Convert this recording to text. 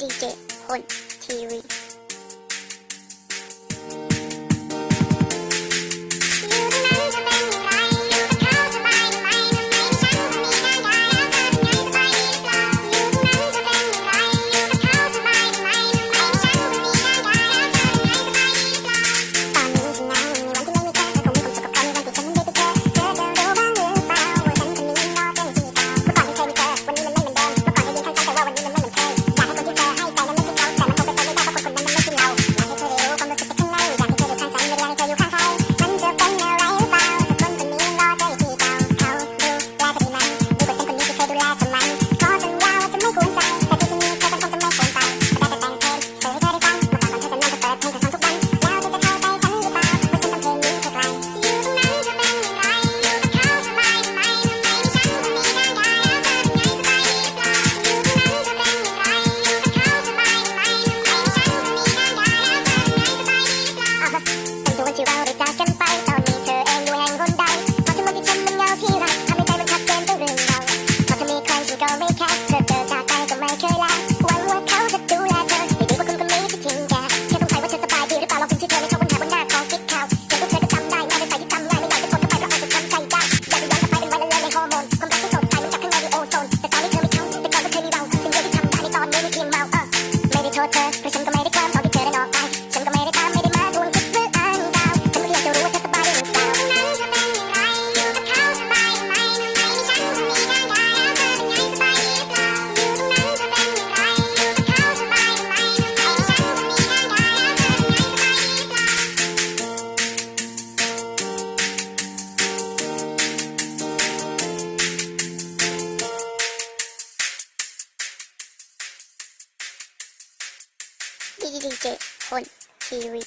DJ พลทีวีที่เราได้จากกันไปตอนนี้เธอเองดูแห่งคนใดพอเธอมาที่ฉันมันเงาที่รักทำให้ใจมันชัดเจนตัวเรื่องเราพอเธอมีใครฉันก็ไม่แคร์เธอจากไปก็ไม่เคยลาหวังว่าเขาจะดูแลเธอดีกว่าคนคนนี้ที่ทิ้งแกแค่สงสัยว่าเธอสบายดีหรือเปล่าลองพิมพ์ชื่อเธอในช่องค้นหาบนหน้าของติ๊กข่าวเดี๋ยวพวกเธอจะจำได้ง่ายเป็นสายที่จำง่ายไม่อยากจะกดเข้าไปเพราะอาจจะทำใจได้อยากจะย้อนกลับไปเป็นวันละเลยในฮอร์โมนความรักที่สดใสเหมือนกับข้างในโอโซนแต่ตอนนี้เธอไม่เขาแต่ก่อนก็เคยมีเราสิ่งเดียวที่ทำได้ในตอนนี้ไม่เพียงเมาไม่ได้โทษเธอเพราะฉันก็ไม่ได้ความตอนที่เธอได้ออกไปฉันก็ไม่ได้ตามไม่ได้มาทวงคิดหรืออ้างดาวฉันก็อยากจะรู้ว่าเธอสบายหรือเปล่าDJ พลทีวี